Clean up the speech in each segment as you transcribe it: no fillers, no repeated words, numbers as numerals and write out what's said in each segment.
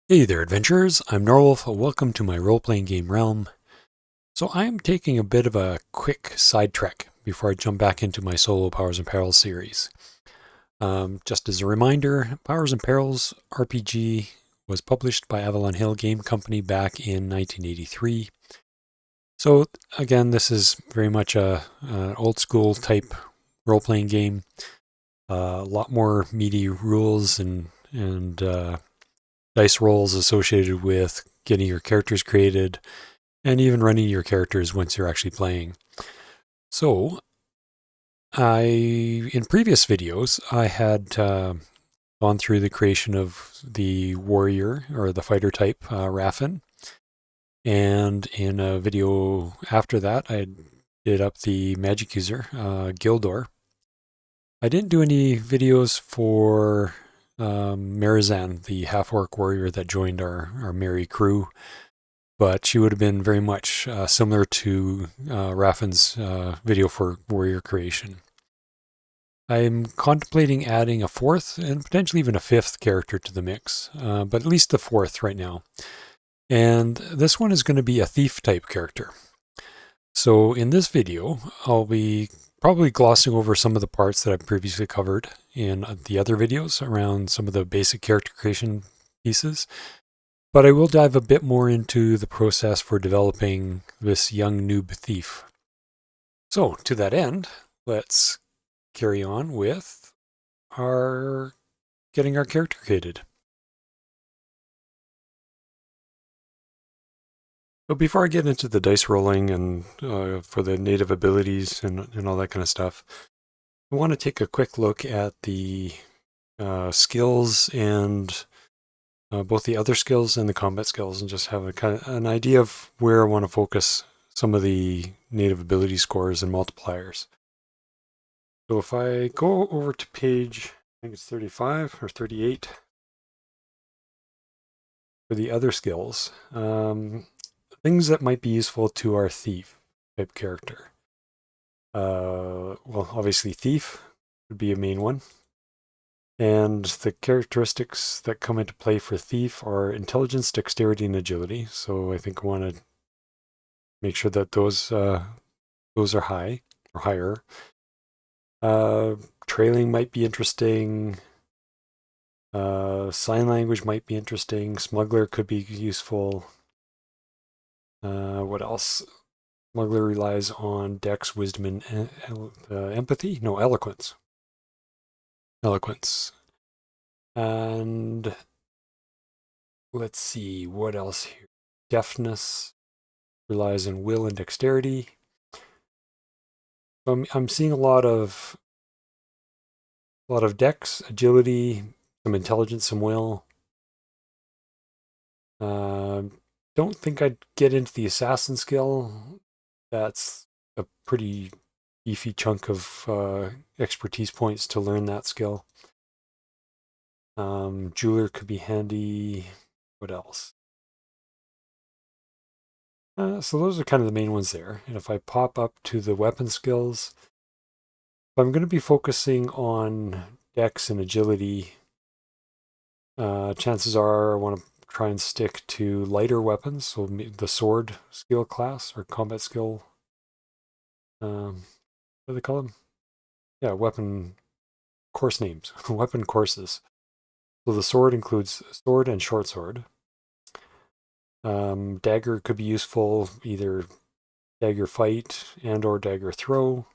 Hey there, adventurers. I'm Norwolf. Welcome to my role-playing game realm. So I'm taking a bit of a quick side trek before I jump back into my solo Powers and Perils series. Just as a reminder, Powers and Perils RPG was published by Avalon Hill Game Company back in 1983. So again, this is very much an old school type role-playing game. A lot more meaty rules and dice rolls associated with getting your characters created and even running your characters once you're actually playing. So, in previous videos, I had gone through the creation of the warrior or the fighter type, Raffin. And in a video after that, I did up the magic user, Gildor. I didn't do any videos for Marizan, the half-orc warrior that joined our merry crew, but she would have been very much similar to Raffin's video for warrior creation. I'm contemplating adding a fourth and potentially even a fifth character to the mix, but at least the fourth right now. And this one is going to be a thief type character. So in this video, I'll be probably glossing over some of the parts that I've previously covered in the other videos around some of the basic character creation pieces. But I will dive a bit more into the process for developing this young noob thief. So to that end, let's carry on with getting our character created. So before I get into the dice rolling and for the native abilities and all that kind of stuff, I want to take a quick look at the skills and both the other skills and the combat skills, and just have a kind of an idea of where I want to focus some of the native ability scores and multipliers. So if I go over to page, I think it's 35 or 38 for the other skills, things that might be useful to our thief type character. Well, obviously thief would be a main one. And the characteristics that come into play for thief are intelligence, dexterity, and agility. So I think I want to make sure that those are high or higher. Trailing might be interesting. Sign language might be interesting. Smuggler could be useful. What else? Smuggler relies on dex, wisdom, and empathy. No, eloquence. Eloquence. And let's see, what else here? Deafness relies on will and dexterity. I'm seeing a lot of dex, agility, some intelligence, some will. Don't think I'd get into the assassin skill. That's a pretty beefy chunk of expertise points to learn that skill. Jeweler could be handy. What else? So those are kind of the main ones there. And if I pop up to the weapon skills, I'm going to be focusing on dex and agility. Chances are I want to try and stick to lighter weapons, so the sword skill class or combat skill. What do they call them? Yeah, weapon course names, weapon courses. So the sword includes sword and short sword. Dagger could be useful, either dagger fight and or dagger throw.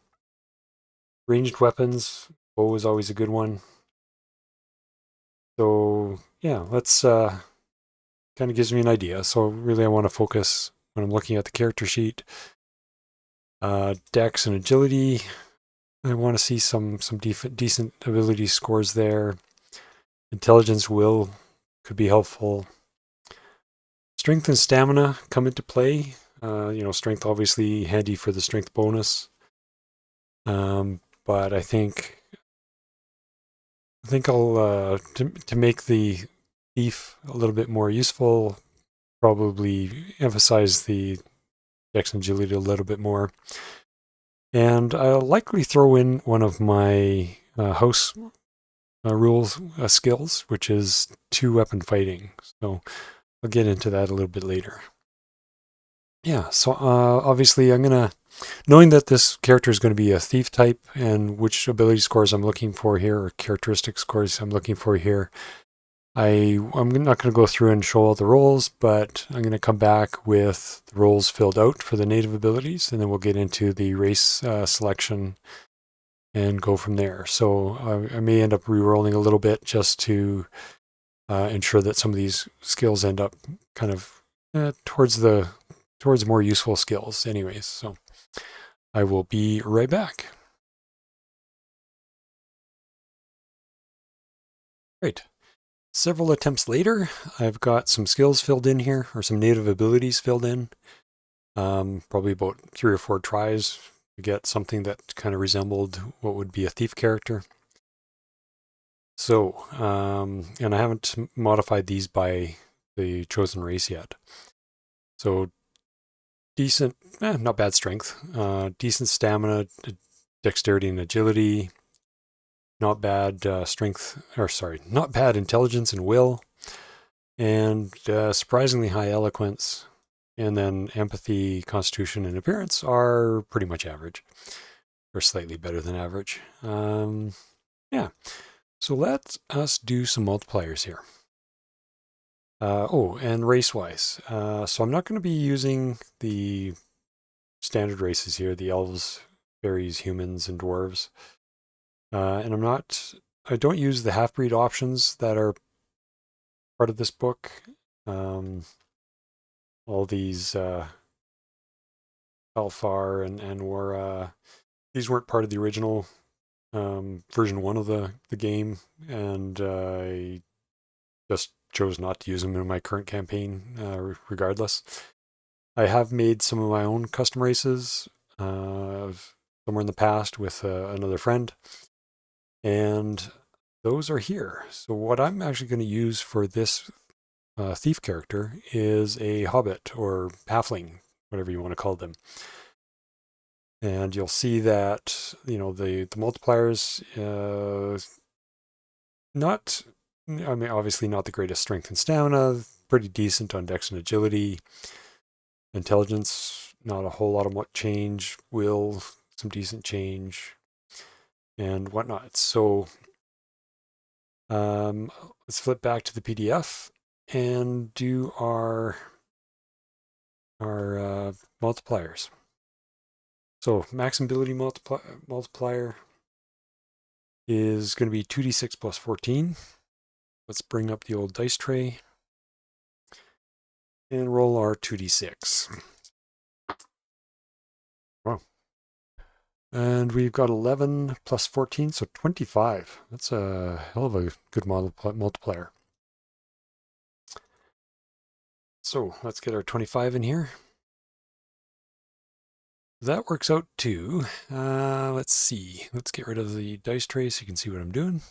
Ranged weapons, bow is always a good one. So yeah, let's kind of gives me an idea. So really I want to focus when I'm looking at the character sheet. Dex and agility. I want to see some decent ability scores there. Intelligence, will could be helpful. Strength and stamina come into play. Strength obviously handy for the strength bonus. But I think I'll to make the thief a little bit more useful, probably emphasize the dex and agility a little bit more. And I'll likely throw in one of my house rules skills, which is 2-weapon fighting. So I'll get into that a little bit later. Yeah, so obviously I'm going to, knowing that this character is going to be a thief type and which ability scores I'm looking for here, or characteristic scores I'm looking for here, I'm not going to go through and show all the roles, but I'm going to come back with the roles filled out for the native abilities, and then we'll get into the race selection and go from there. So I may end up re-rolling a little bit just to ensure that some of these skills end up kind of towards more useful skills anyways. So I will be right back. Great. Several attempts later, I've got some skills filled in here, or some native abilities filled in. Probably about 3 or 4 tries to get something that kind of resembled what would be a thief character. So, and I haven't modified these by the chosen race yet. So decent, not bad strength, decent stamina, dexterity and agility, not bad not bad intelligence and will, and surprisingly high eloquence. And then empathy, constitution, and appearance are pretty much average, or slightly better than average. Yeah, so let us do some multipliers here. And race-wise. So I'm not going to be using the standard races here, the elves, fairies, humans, and dwarves. And I don't use the half-breed options that are part of this book. All these Alfar and Wara, these weren't part of the original version 1 of the game, and I just chose not to use them in my current campaign regardless. I have made some of my own custom races somewhere in the past with another friend, and those are here. So what I'm actually going to use for this thief character is a hobbit or halfling, whatever you want to call them. And you'll see that, the multipliers, obviously not the greatest strength and stamina, pretty decent on dex and agility. Intelligence, not a whole lot of change. Will, some decent change, and whatnot. So let's flip back to the PDF and do our multipliers. So max ability multiplier is going to be 2d6 plus 14. Let's bring up the old dice tray and roll our 2d6. Wow. And we've got 11 plus 14, so 25. That's a hell of a good multiplier. So let's get our 25 in here. That works out to, let's see. Let's get rid of the dice tray so you can see what I'm doing.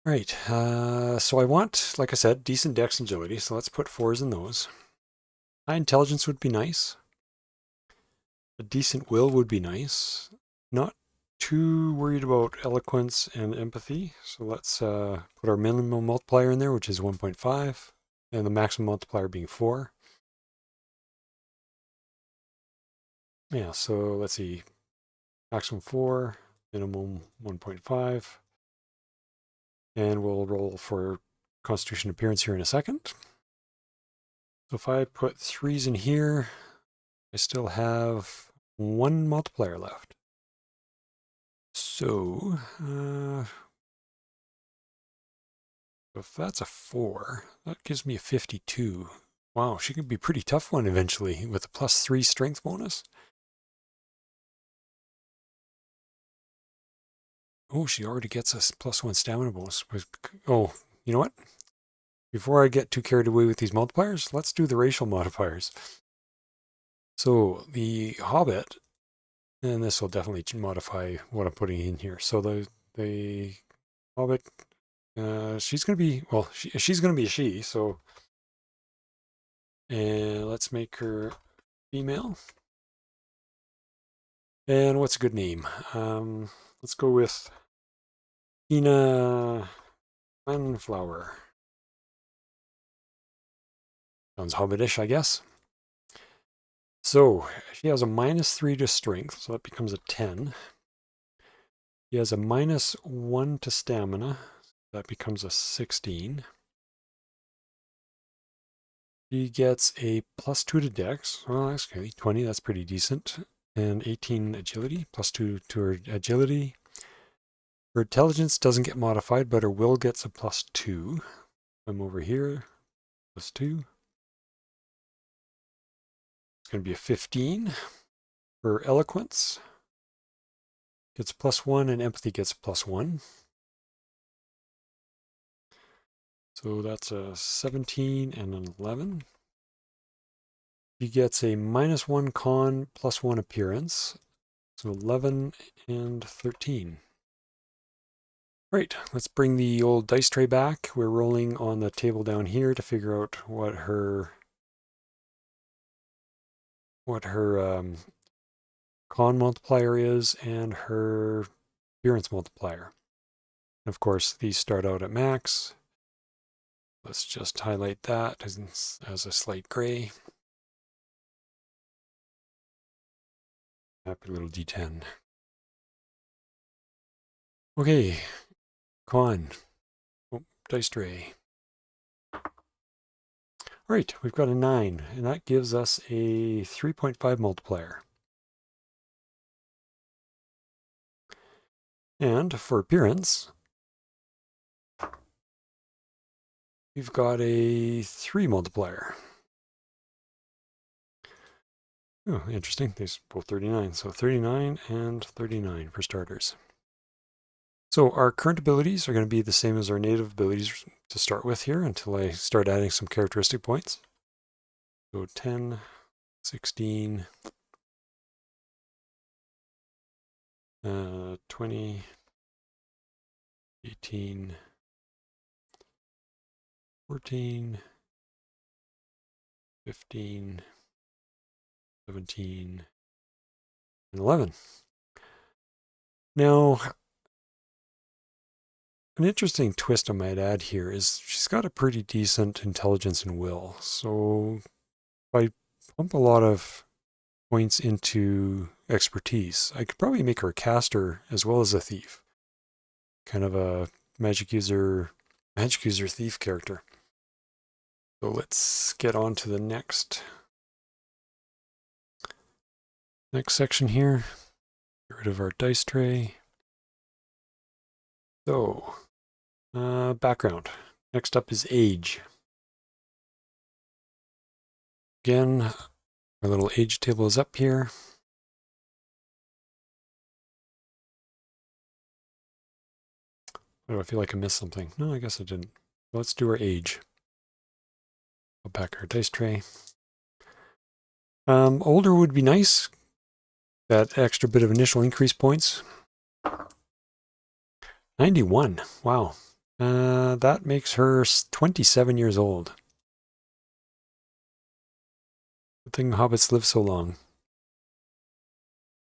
Right, so I want, like I said, decent dex and agility, so let's put 4s in those. High intelligence would be nice. A decent will would be nice. Not too worried about eloquence and empathy, so let's put our minimum multiplier in there, which is 1.5, and the maximum multiplier being 4. Yeah, so let's see. Maximum 4, minimum 1.5. And we'll roll for Constitution Appearance here in a second. So if I put 3s in here, I still have 1 multiplier left. So if that's a 4, that gives me a 52. Wow, she could be a pretty tough one eventually with a +3 strength bonus. Oh, she already gets a +1 stamina bonus. Oh, you know what? Before I get too carried away with these multipliers, let's do the racial modifiers. So the Hobbit, and this will definitely modify what I'm putting in here. So the Hobbit, she's going to be, well, she's going to be a she, so, and let's make her female. And what's a good name? Let's go with Keena Glenflower. Sounds hobbitish, I guess. So she has a -3 to strength, so that becomes a 10. She has a -1 to stamina, that becomes a 16. She gets a +2 to dex. Well, actually, 20, that's pretty decent. And 18 agility, +2 to her agility. Her intelligence doesn't get modified, but her will gets a +2. I'm over here, +2. It's going to be a 15. Her eloquence gets +1, and empathy gets +1. So that's a 17 and an 11. She gets a -1 con, +1 appearance. So 11 and 13. Right, let's bring the old dice tray back. We're rolling on the table down here to figure out what her con multiplier is and her appearance multiplier. Of course, these start out at max. Let's just highlight that as a slight gray. Happy little D10. Okay, con. Oh, dice tray. All right, we've got a 9, and that gives us a 3.5 multiplier. And for appearance, we've got a 3 multiplier. Oh, interesting. These both 39. So 39 and 39 for starters. So our current abilities are going to be the same as our native abilities to start with here until I start adding some characteristic points. So 10, 16, 20, 18, 14, 15, 17, and 11. Now, an interesting twist I might add here is she's got a pretty decent intelligence and will. So if I pump a lot of points into expertise, I could probably make her a caster as well as a thief. Kind of a magic user thief character. So let's get on to the next section here. Get rid of our dice tray. So, background. Next up is age. Again, our little age table is up here. Oh, I feel like I missed something. No, I guess I didn't. Let's do our age. Go back our dice tray. Older would be nice. That extra bit of initial increase points. 91. Wow. That makes her 27 years old. Good thing hobbits live so long.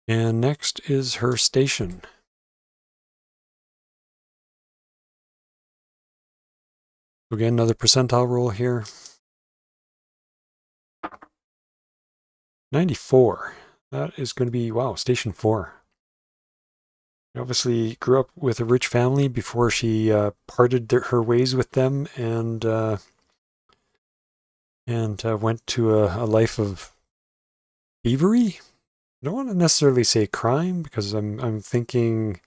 And next is her station. Again, another percentile roll here. 94. That is going to be, wow, station 4. She obviously grew up with a rich family before she parted her ways with them and went to a life of thievery. I don't want to necessarily say crime because I'm thinking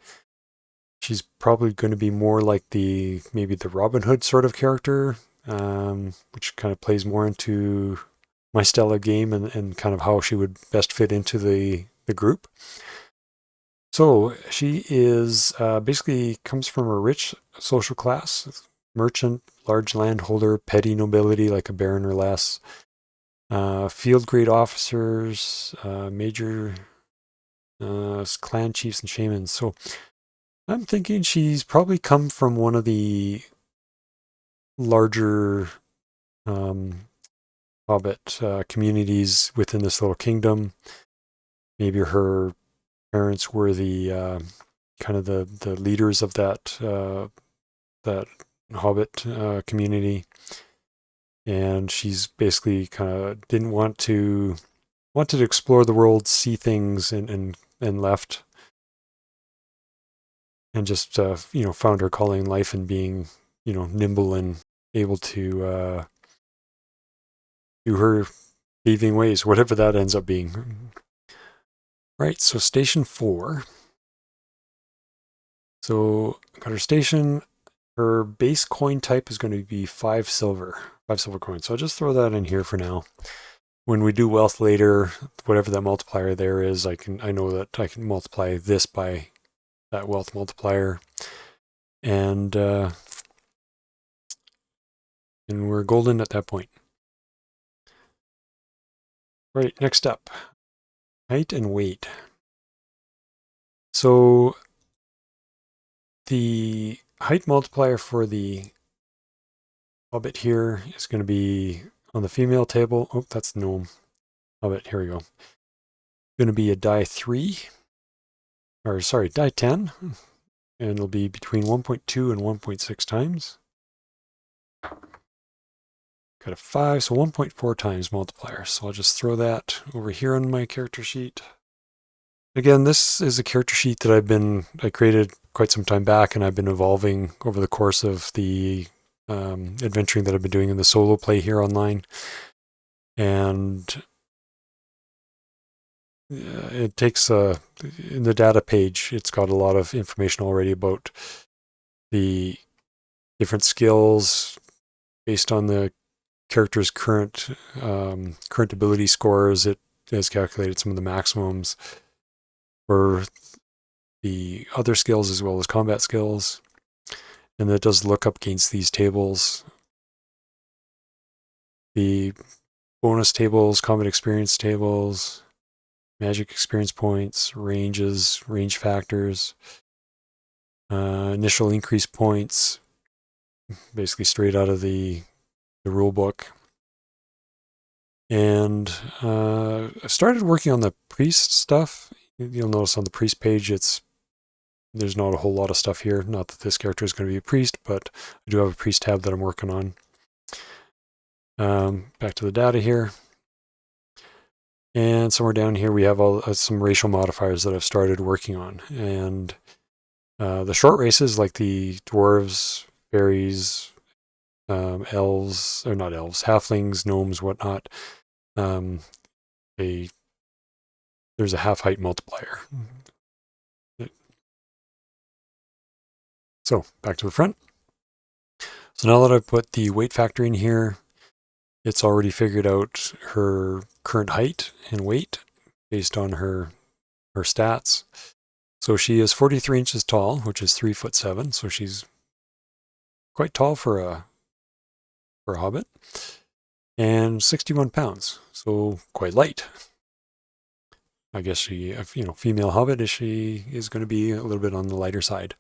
she's probably going to be more like maybe the Robin Hood sort of character, which kind of plays more into my style of game and kind of how she would best fit into the group. So she is basically comes from a rich social class, merchant, large landholder, petty nobility like a baron or less, field grade officers, major clan chiefs and shamans. So I'm thinking she's probably come from one of the larger hobbit communities within this little kingdom. Maybe her parents were the kind of the leaders of that that Hobbit community, and she's basically kind of didn't wanted to explore the world, see things, and left, and just found her calling in life and being nimble and able to do her thieving ways, whatever that ends up being. Right, so station 4. So got her station. Her base coin type is going to be 5 silver coins. So I'll just throw that in here for now. When we do wealth later, whatever that multiplier there is, I know that I can multiply this by that wealth multiplier, and we're golden at that point. Right, next up, height and weight. So the height multiplier for the Hobbit here is going to be on the female table. Oh, that's gnome. Hobbit, here we go. Going to be a die 3, or sorry, die 10, and it'll be between 1.2 and 1.6 times. Got a 5, so 1.4 times multiplier. So I'll just throw that over here on my character sheet. Again, this is a character sheet that I created quite some time back, and I've been evolving over the course of the adventuring that I've been doing in the solo play here online. And it takes in the data page, it's got a lot of information already about the different skills based on the character's current ability scores. It has calculated some of the maximums for the other skills as well as combat skills, and that does look up against these tables. The bonus tables, combat experience tables, magic experience points, ranges, range factors, initial increase points, basically straight out of the rule book. And I started working on the priest stuff. You'll notice on the priest page, there's not a whole lot of stuff here. Not that this character is going to be a priest, but I do have a priest tab that I'm working on. Back to the data here. And somewhere down here, we have some racial modifiers that I've started working on. And the short races, like the dwarves, fairies, elves, or not elves, halflings, gnomes, whatnot, there's a half height multiplier. So back to the front. So now that I've put the weight factor in here, it's already figured out her current height and weight based on her stats. So she is 43 inches tall, which is 3'7". So she's quite tall for a hobbit, and 61 pounds. So quite light. I guess female hobbit, she is going to be a little bit on the lighter side.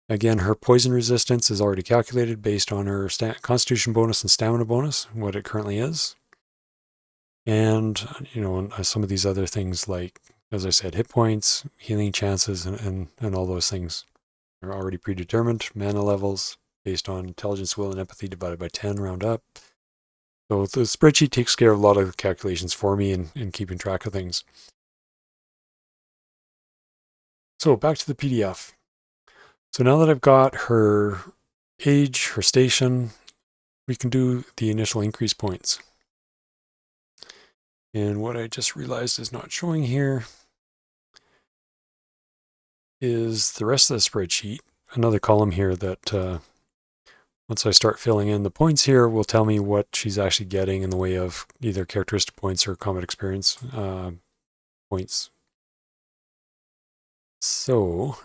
Again, her poison resistance is already calculated based on her constitution bonus and stamina bonus, what it currently is. And, some of these other things like, as I said, hit points, healing chances, and all those things are already predetermined. Mana levels based on intelligence, will, and empathy divided by 10, round up. So the spreadsheet takes care of a lot of the calculations for me in keeping track of things. So back to the PDF. So now that I've got her age, her station, we can do the initial increase points. And what I just realized is not showing here is the rest of the spreadsheet. Another column here that once I start filling in the points here will tell me what she's actually getting in the way of either characteristic points or combat experience points. So,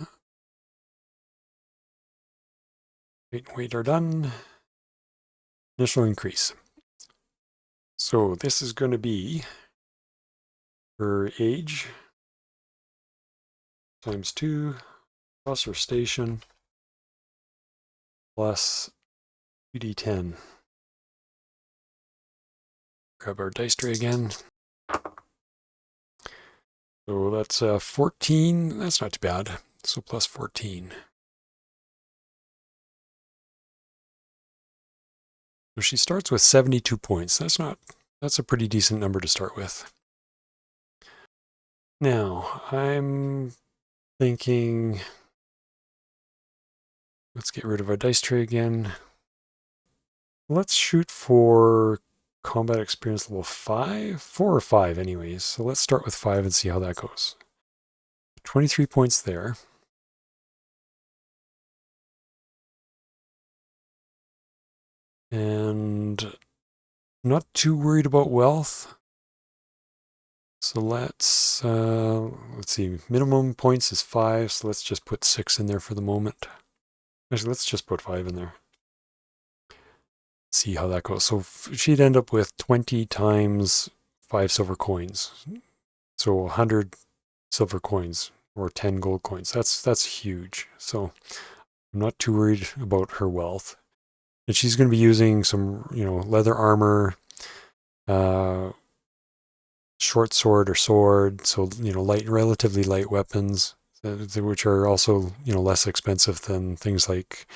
weight are done. Initial increase. So this is going to be her age times 2 plus her station plus 2d10. Grab our dice tray again. So that's 14. That's not too bad. So plus 14. So she starts with 72 points. That's a pretty decent number to start with. Now, I'm thinking, let's get rid of our dice tray again. Let's shoot for combat experience level 5, 4 or 5 anyways. So let's start with 5 and see how that goes. 23 points there. And not too worried about wealth. So let's see, minimum points is 5, so let's just put 6 in there for the moment. Actually, let's just put 5 in there. See how that goes. So she'd end up with 20 times 5 silver coins. So 100 silver coins or 10 gold coins. That's huge. So I'm not too worried about her wealth. And she's going to be using some, leather armor, short sword or sword, so relatively light weapons, which are also less expensive than things like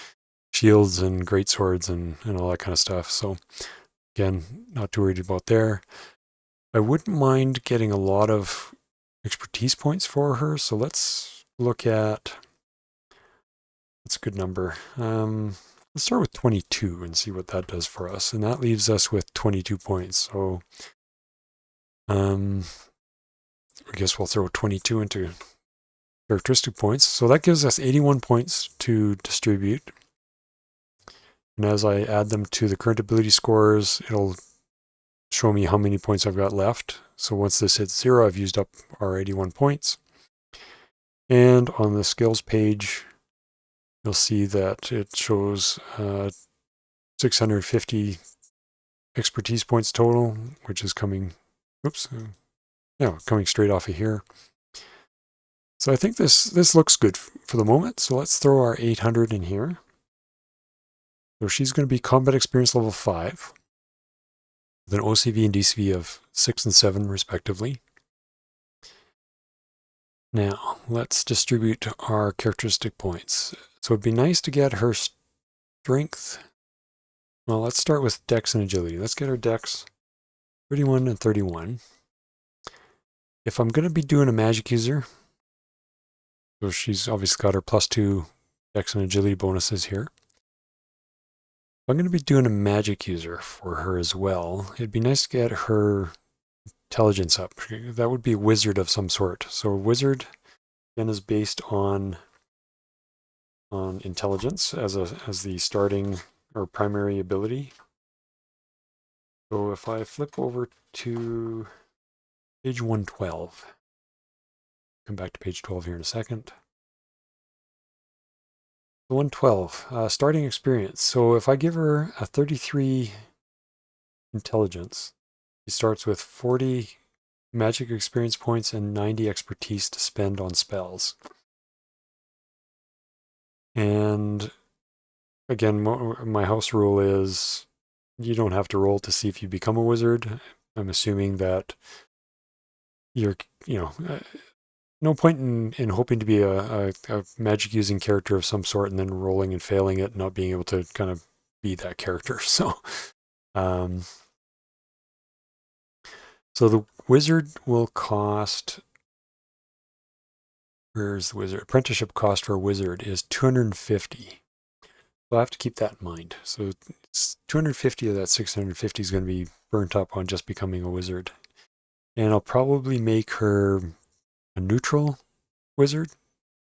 shields and great swords and all that kind of stuff. So again, not too worried about there. I wouldn't mind getting a lot of expertise points for her. So let's look at, that's a good number. Let's start with 22 and see what that does for us. And that leaves us with 22 points. So I guess we'll throw 22 into characteristic points. So that gives us 81 points to distribute. And as I add them to the current ability scores, it'll show me how many points I've got left. So once this hits 0, I've used up our 81 points. And on the skills page, you'll see that it shows 650 expertise points total, which is coming straight off of here. So I think this looks good for the moment. So let's throw our 800 in here. So she's going to be combat experience level 5 with an OCV and DCV of 6 and 7 respectively. Now let's distribute our characteristic points. So it'd be nice to get her strength. Well, let's start with dex and agility. Let's get her dex 31 and 31. If I'm going to be doing a magic user, so she's obviously got her +2 dex and agility bonuses here. If I'm going to be doing a magic user for her as well, it'd be nice to get her intelligence up. That would be a wizard of some sort. So a wizard, again, is based on intelligence as the starting or primary ability. So if I flip over to page 112, come back to page 12 here in a second. 112, starting experience. So if I give her a 33 intelligence, she starts with 40 magic experience points and 90 expertise to spend on spells. And again, my house rule is you don't have to roll to see if you become a wizard. I'm assuming that you're, no point in hoping to be a magic using character of some sort and then rolling and failing it, and not being able to kind of be that character. So, so the wizard will cost. Where's the wizard? Apprenticeship cost for a wizard is 250. So I have to keep that in mind. So it's 250 of that 650 is going to be burnt up on just becoming a wizard. And I'll probably make her a neutral wizard.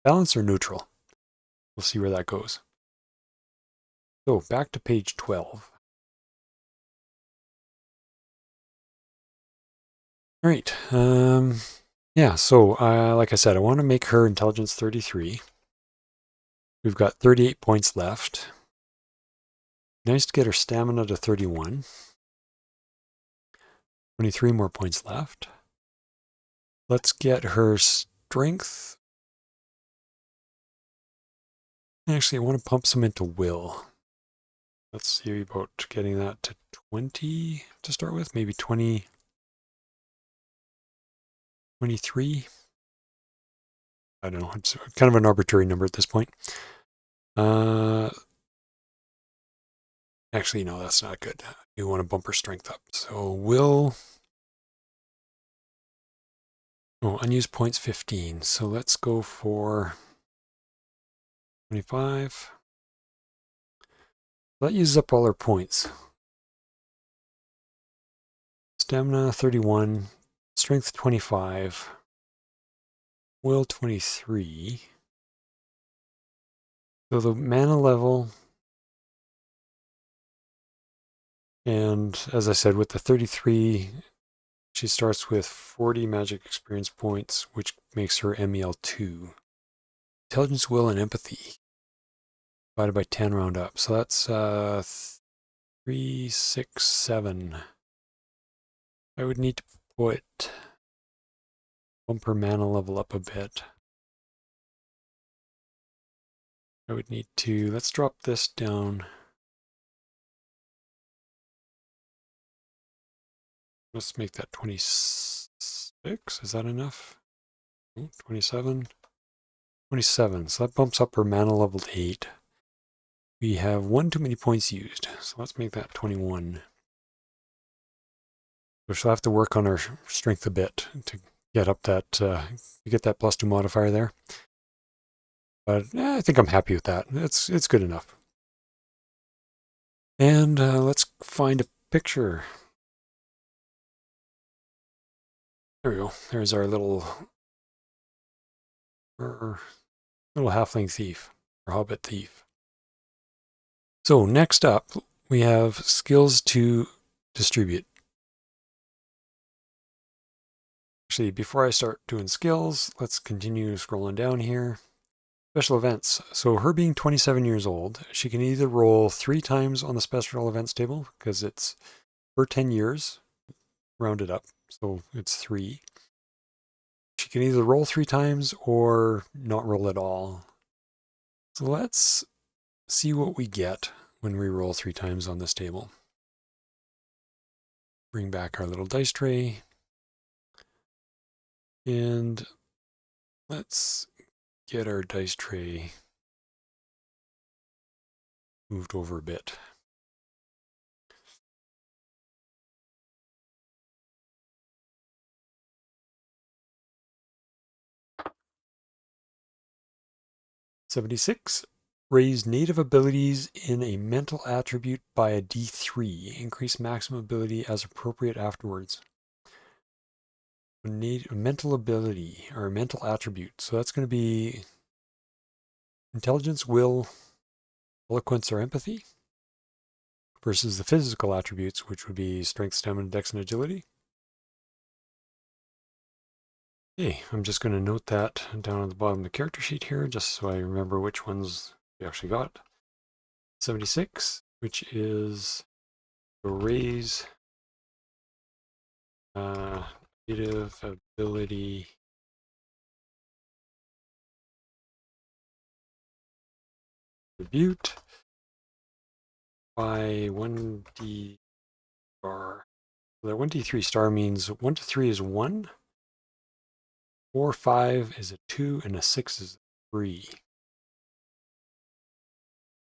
Balance or neutral? We'll see where that goes. So back to page 12. All right. Yeah, so like I said, I want to make her intelligence 33. We've got 38 points left. Nice to get her stamina to 31. 23 more points left. Let's get her strength. Actually, I want to pump some into will. Let's see about getting that to 20 to start with. Maybe 20, 23. I don't know. It's kind of an arbitrary number at this point. Actually, no, that's not good. You want to bump her strength up. So will... Oh, unused points 15. So let's go for 25. That uses up all our points. Stamina 31, strength 25, will 23. So the mana level, and as I said, with the 33, she starts with 40 magic experience points, which makes her MEL2. Intelligence, will, and empathy divided by 10 round up. So that's 3, 6, 7. I would need to bump her mana level up a bit. I would need to, let's drop this down. Let's make that 26. Is that enough? 27. 27. So that bumps up her mana level to 8. We have one too many points used. So let's make that 21. So she'll have to work on her strength a bit to get up that, to get that +2 modifier there. But I think I'm happy with that. It's good enough. And let's find a picture. There we go. There's our little halfling thief, or hobbit thief. So next up, we have skills to distribute. Actually, before I start doing skills, let's continue scrolling down here. Special events. So her being 27 years old, she can either roll 3 times on the special events table, because it's per 10 years, rounded up, so it's 3. She can either roll 3 times or not roll at all. So let's see what we get when we roll 3 times on this table. Bring back our little dice tray. And let's get our dice tray moved over a bit. '76. Raise native abilities in a mental attribute by a D3. Increase maximum ability as appropriate afterwards. A mental ability, or a mental attribute. So that's going to be intelligence, will, eloquence, or empathy. Versus the physical attributes, which would be strength, stamina, dex, and agility. Okay, I'm just going to note that down at the bottom of the character sheet here, just so I remember which ones we actually got. 76, which is a raise native ability attribute by 1d star. So that 1d3 star means 1 to 3 is 1, 4, 5 is a 2, and a 6 is a 3.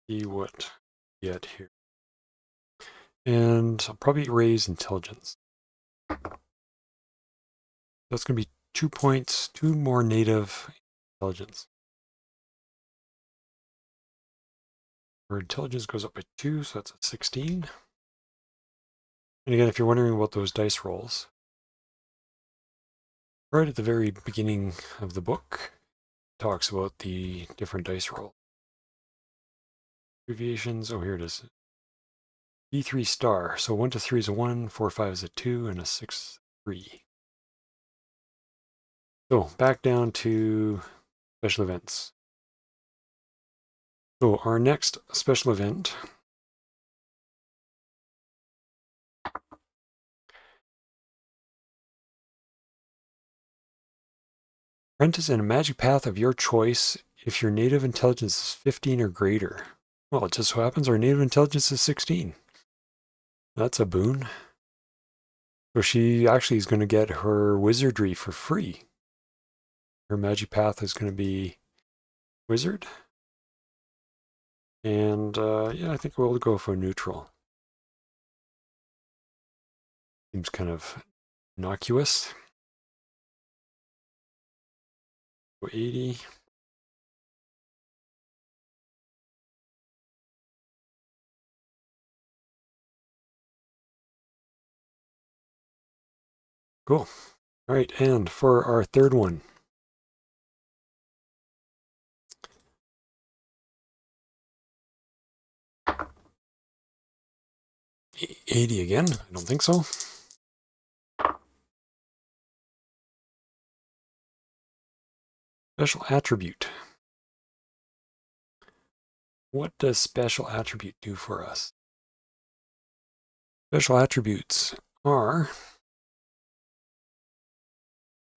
See what we get here. And I'll probably raise intelligence. That's going to be 2 points, 2 more native intelligence. Her intelligence goes up by 2, so that's a 16. And again, if you're wondering about those dice rolls, right at the very beginning of the book, it talks about the different dice roll. Abbreviations, oh, here it is. D3 star, so 1 to 3 is a 1, 4, 5 is a 2, and a 6, 3. So back down to special events. So our next special event apprentice in a magic path of your choice if your native intelligence is 15 or greater. Well, it just so happens our native intelligence is 16. That's a boon. So she actually is going to get her wizardry for free. her magic path is going to be wizard. And yeah, I think we'll go for neutral. Seems kind of innocuous. 80. Cool. All right, and for our third one. 80 again? I don't think so. Special attribute. What does special attribute do for us? Special attributes are,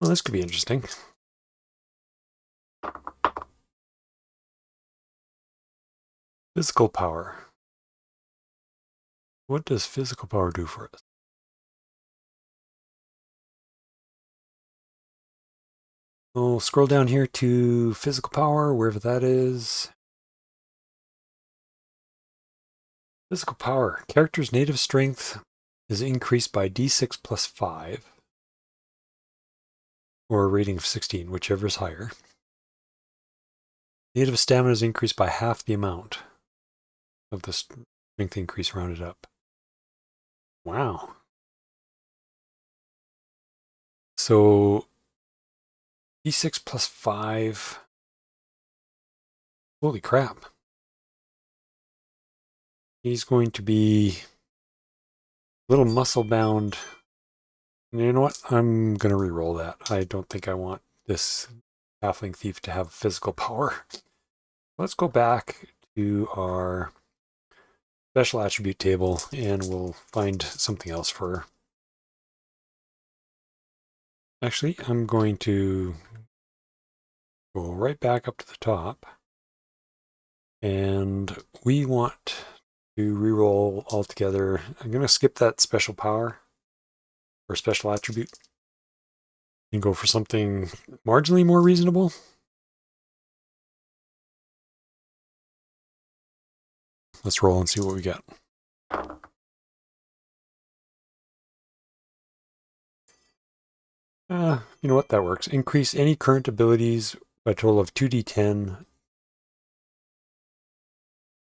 well, this could be interesting. Physical power. What does physical power do for us? We'll scroll down here to physical power, wherever that is. Physical power. Character's native strength is increased by d6 plus 5, or a rating of 16, whichever is higher. Native stamina is increased by half the amount of the strength increase rounded up. Wow. So d6 plus 5. Holy crap. He's going to be a little muscle bound. You know what? I'm going to re-roll that. I don't think I want this Halfling Thief to have physical power. Let's go back to our special attribute table and we'll find something else for her. Actually, I'm going to go right back up to the top. And we want to re-roll altogether. I'm going to skip that special power or special attribute and go for something marginally more reasonable. Let's roll and see what we get. You know what? That works. Increase any current abilities by a total of 2d10.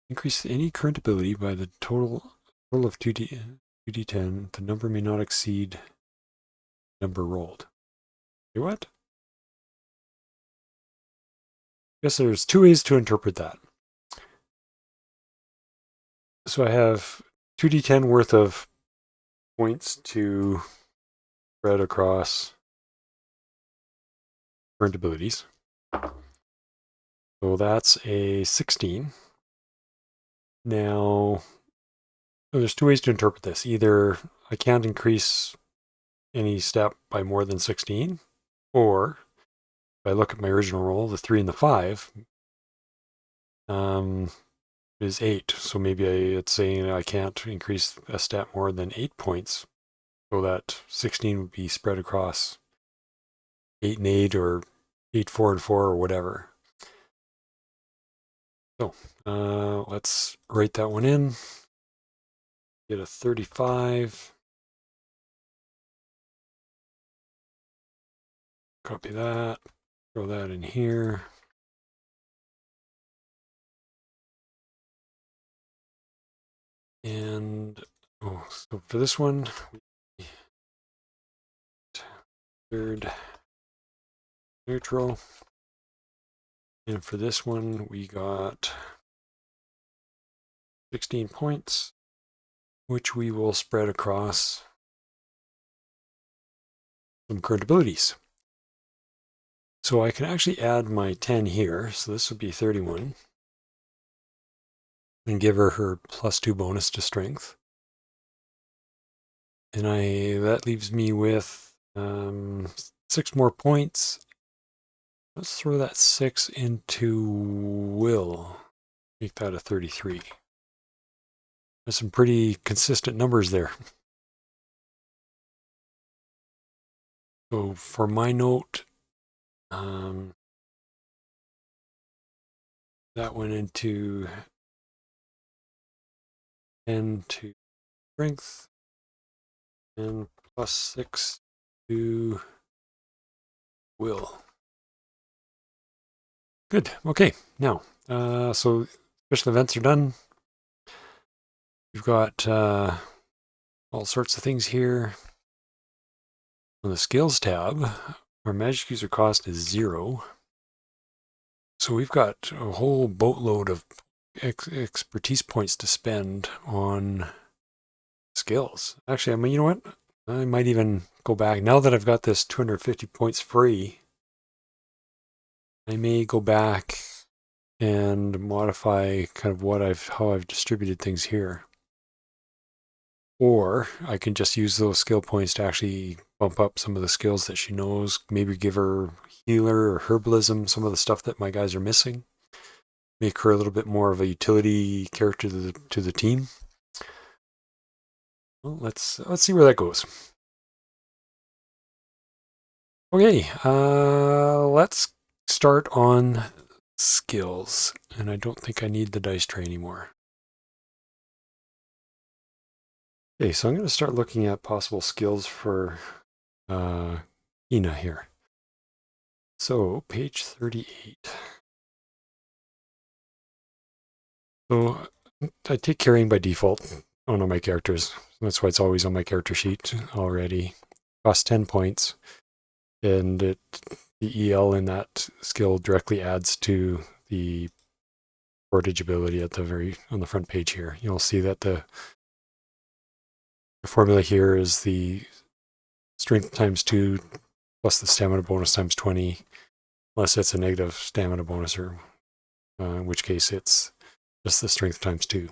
Increase any current ability by the total of 2d10. The number may not exceed the number rolled. Okay, what? I guess there's two ways to interpret that. So I have 2d10 worth of points to spread across current abilities. So that's a 16. Now, there's two ways to interpret this. Either I can't increase any step by more than 16, or if I look at my original roll, the 3 and the 5 is 8. So maybe it's saying I can't increase a step more than 8 points. So that 16 would be spread across 8 and 8 or 8, 4 and 4 or whatever. So let's write that one in. Get a 35. Copy that. Throw that in here. And so for this one, third neutral. And for this one, we got 16 points, which we will spread across some current abilities. So I can actually add my 10 here. So this would be 31. And give her her +2 bonus to strength. And that leaves me with 6 more points. Let's throw that 6 into will. Make that a 33. There's some pretty consistent numbers there. So for my note, That went into 10 to strength and +6 to will. Good. Okay. Now, so special events are done. We've got all sorts of things here. On the skills tab, our magic user cost is 0. So we've got a whole boatload of expertise points to spend on skills. Actually, I mean, you know what? I might even go back. Now that I've got this 250 points free, I may go back and modify kind of how I've distributed things here. Or I can just use those skill points to actually bump up some of the skills that she knows, maybe give her healer or herbalism, some of the stuff that my guys are missing. Make her a little bit more of a utility character to the team. Well, let's see where that goes. Okay, let's start on skills. And I don't think I need the dice tray anymore. Okay, so I'm going to start looking at possible skills for Keena here. So, page 38. So, I take carrying by default on all my characters. That's why it's always on my character sheet already. Costs 10 points. And the EL in that skill directly adds to the portage ability on the front page here. You'll see that the formula here is the strength times 2 plus the stamina bonus times 20, unless it's a negative stamina bonus, or in which case it's just the strength times 2.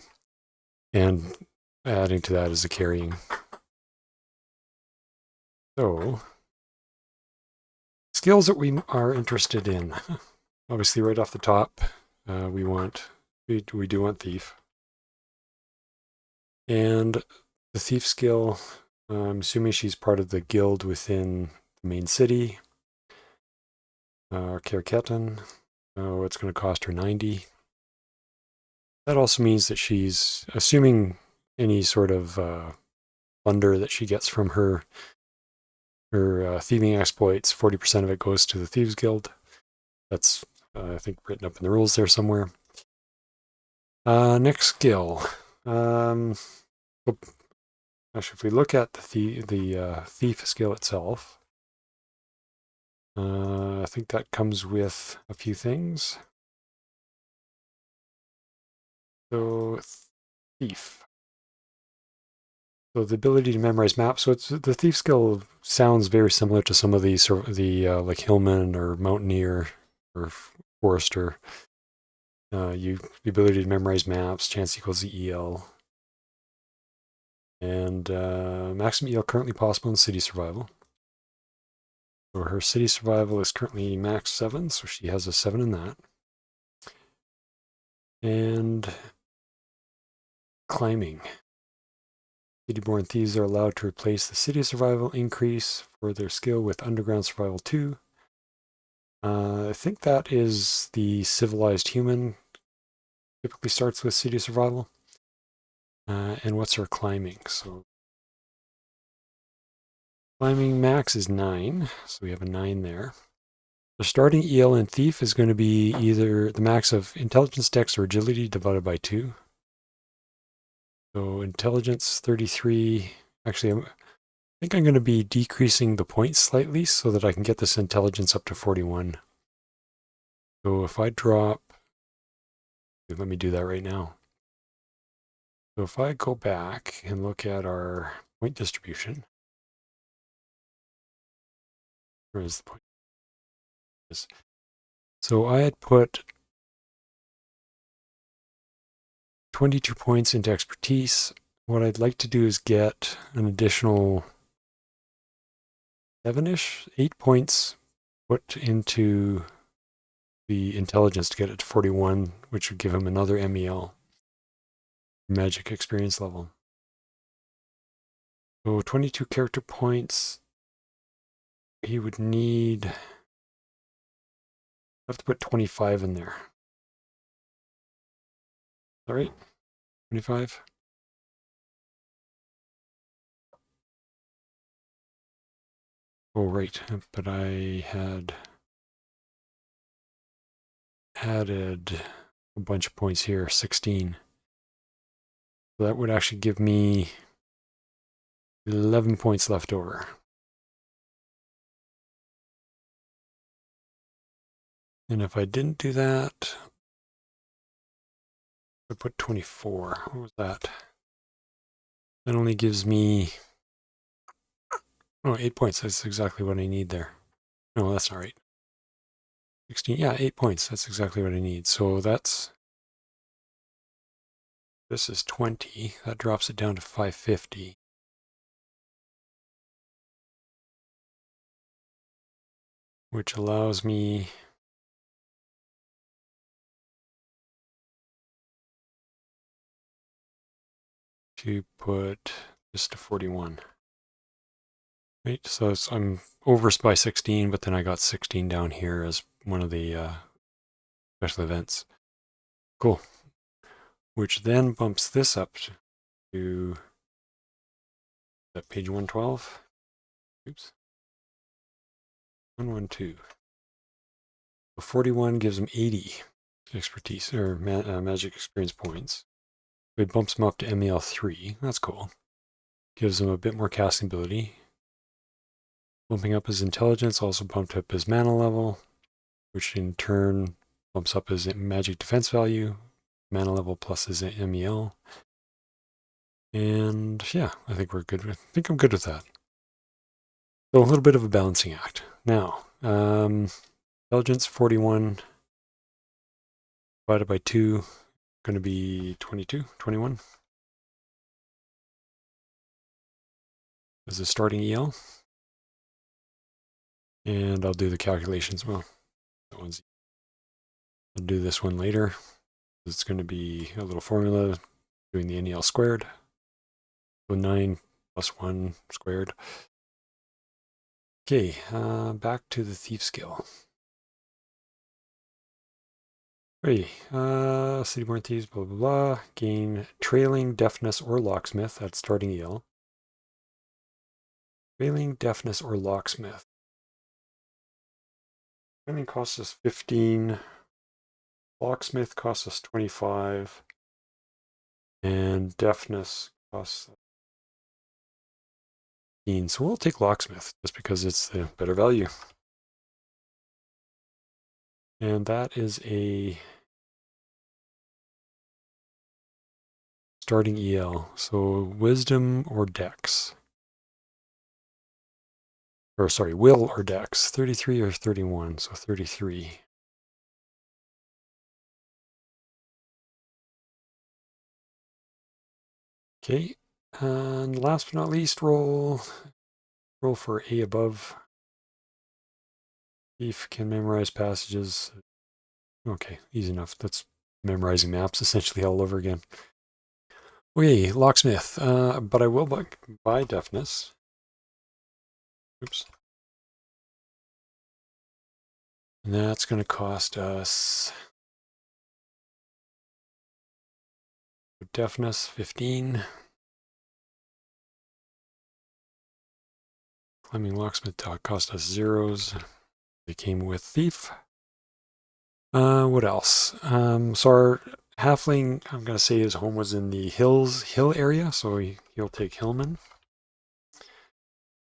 And adding to that is the carrying. So, skills that we are interested in. Obviously, right off the top, we do want Thief. And the Thief skill, I'm assuming she's part of the guild within the main city. Kerketan, it's going to cost her 90. That also means that she's assuming any sort of plunder that she gets from her thieving exploits, 40% of it goes to the Thieves Guild. That's, I think, written up in the rules there somewhere. Next skill. Actually, if we look at the thief skill itself, I think that comes with a few things. So, thief. So the ability to memorize maps. So the thief skill sounds very similar to some of the like hillman or mountaineer or forester. The ability to memorize maps, chance equals the EL. And maximum EL currently possible in city survival. So her city survival is currently max 7, so she has a 7 in that. And climbing. City-born thieves are allowed to replace the city survival increase for their skill with underground survival 2. I think that is the civilized human. Typically starts with city survival. And what's her climbing? So climbing max is 9, so we have a 9 there. The starting EL in Thief is going to be either the max of Intelligence, Dex, or Agility divided by 2. So Intelligence 33. Actually, I think I'm going to be decreasing the points slightly so that I can get this Intelligence up to 41. So if I drop, let me do that right now. So if I go back and look at our point distribution, where is the point? So I had put 22 points into expertise. What I'd like to do is get an additional 7-ish, 8 points put into the intelligence to get it to 41, which would give him another MEL, magic experience level. So 22 character points. He would need have to put 25 in there. All right, 25. Oh, right, but I had added a bunch of points here, 16. So that would actually give me 11 points left over. And if I didn't do that, I put 24. What was that? That only gives me 8 points. That's exactly what I need there. No, that's not right. 16. Yeah, 8 points. That's exactly what I need. So this is 20. That drops it down to 550. Which allows me to put this to 41. Right, so I'm over by 16, but then I got 16 down here as one of the special events. Cool. Which then bumps this up to page 112. Oops. 112. So 41 gives them 80 expertise or magic experience points. So it bumps them up to MEL3. That's cool. Gives them a bit more casting ability. Bumping up his intelligence also bumped up his mana level, which in turn bumps up his magic defense value, mana level plus his MEL. And yeah, I think we're good. I think I'm good with that. So a little bit of a balancing act. Now, intelligence 41 divided by 2, going to be 22, 21. As a starting EL. And I'll do the calculations. Well, I'll do this one later. It's going to be a little formula doing the NEL squared. So 9 plus 1 squared. Okay, back to the thief skill. Hey, Cityborn Thieves, blah, blah, blah. Gain Trailing, Deafness, or Locksmith at starting EL. Trailing, Deafness, or Locksmith. Trailing costs us 15. Locksmith costs us 25. And Deafness costs 15. So we'll take Locksmith just because it's the better value. And that is a starting EL. So Wisdom or Dex. Or sorry, Will or Dex. 33 or 31. So 33. Okay. And last but not least, roll for A above. Thief can memorize passages. Okay, easy enough. That's memorizing maps essentially all over again. Okay, Locksmith. But I will buy Deafness. Oops. And that's going to cost us Deafness 15. Climbing Locksmith cost us zeros. They came with Thief. What else? So our Halfling, I'm going to say his home was in the hill area, so he'll take Hillman.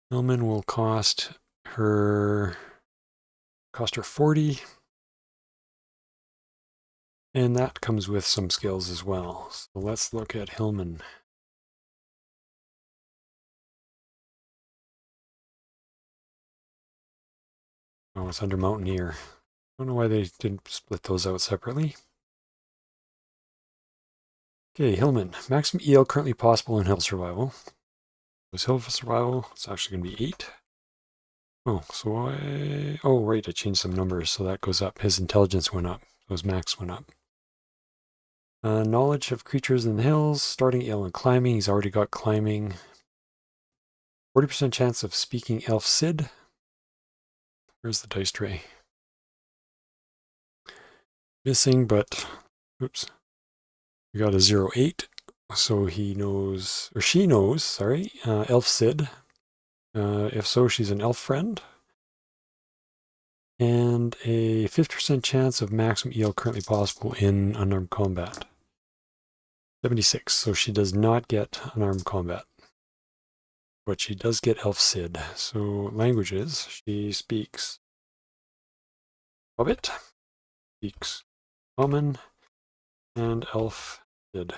Hillman will cost her 40. And that comes with some skills as well. So let's look at Hillman. Oh, it's under Mountaineer. I don't know why they didn't split those out separately. Okay, Hillman. Maximum EL currently possible in Hill Survival. Was Hill Survival? It's actually going to be 8. Oh, so right, I changed some numbers, so that goes up. His intelligence went up. So his max went up. Knowledge of creatures in the hills. Starting EL and climbing. He's already got climbing. 40% chance of speaking Elf Sid. Where's the dice tray? missing, but oops, we got a 0-8. So he knows, or she knows, sorry, Elf Sid. If so, she's an elf friend. And a 50% chance of maximum EL currently possible in unarmed combat. 76, so she does not get unarmed combat. But she does get Elf Sid. So languages, she speaks Hobbit, speaks Common, and Elf Sid.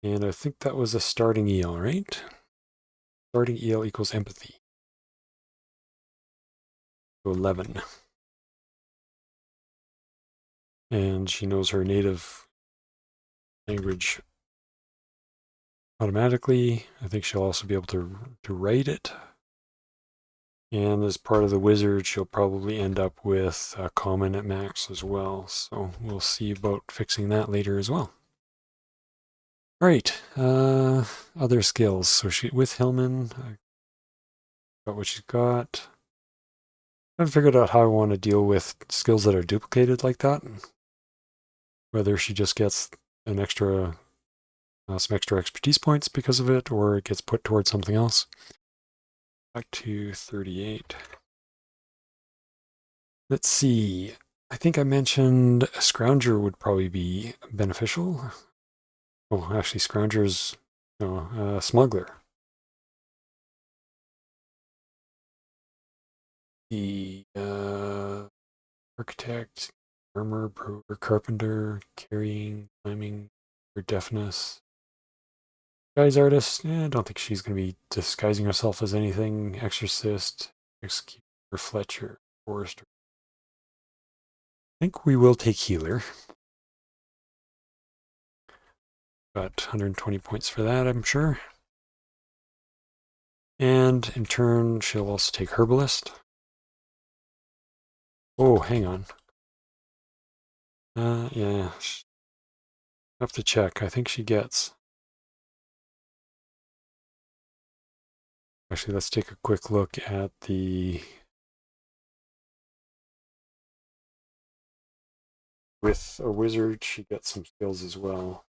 And I think that was a starting EL, right? Starting EL equals empathy. So 11. And she knows her native language automatically. I think she'll also be able to write it. And as part of the wizard, she'll probably end up with a common at max as well. So we'll see about fixing that later as well. All right, other skills. So she with Hillman, I got what she's got. I haven't figured out how I want to deal with skills that are duplicated like that. Whether she just gets an extra, some extra expertise points because of it, or it gets put towards something else. Back to 38. Let's see. I think I mentioned a Scrounger would probably be beneficial. Oh, actually, Scrounger's Smuggler. The Architect, Armor, Brewer, Carpenter, Carrying, Climbing, or Deafness. Disguise Artist, I don't think she's going to be disguising herself as anything. Exorcist, Executor, Fletcher, Forester. I think we will take Healer. Got 120 points for that, I'm sure. And in turn, she'll also take Herbalist. Oh, hang on. Yeah. Have to check. I think she gets. Actually, let's take a quick look at the. With a wizard, she gets some skills as well.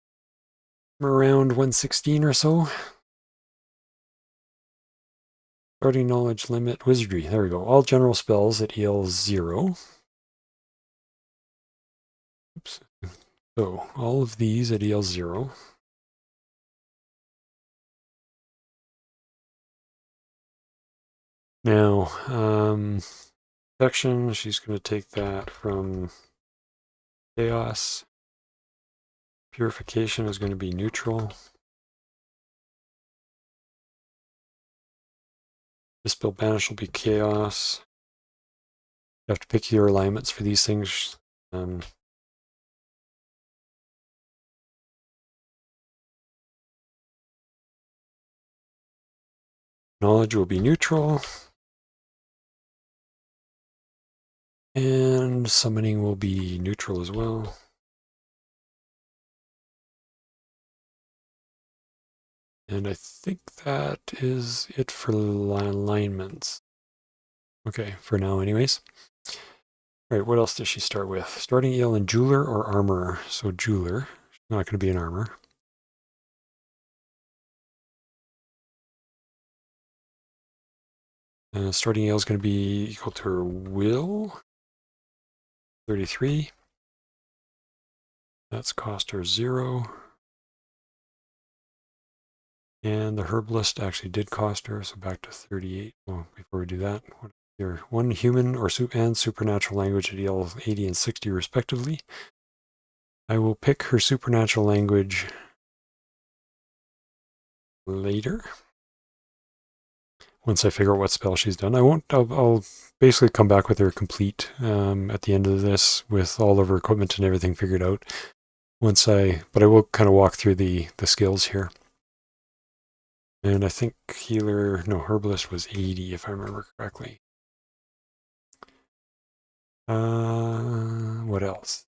Around 116 or so. Starting knowledge limit, wizardry. There we go. All general spells at EL 0. Oops. So all of these at EL 0. Now, protection, she's going to take that from chaos. Purification is going to be neutral. Dispel banish will be chaos. You have to pick your alignments for these things. Knowledge will be neutral. And summoning will be neutral as well. And I think that is it for alignments. Okay, for now anyways. All right, what else does she start with? Starting EL in Jeweler or Armorer? So Jeweler, she's not going to be an Armor. Starting EL is going to be equal to her Will. 33. That's cost her 0. And the Herbalist actually did cost her, so back to 38. Well, before we do that, here, one human or supernatural language at EL 80 and 60 respectively. I will pick her supernatural language later. Once I figure out what spell she's done. I'll basically come back with her complete at the end of this with all of her equipment and everything figured out. But I will kind of walk through the skills here. And I think Herbalist was 80 if I remember correctly. What else?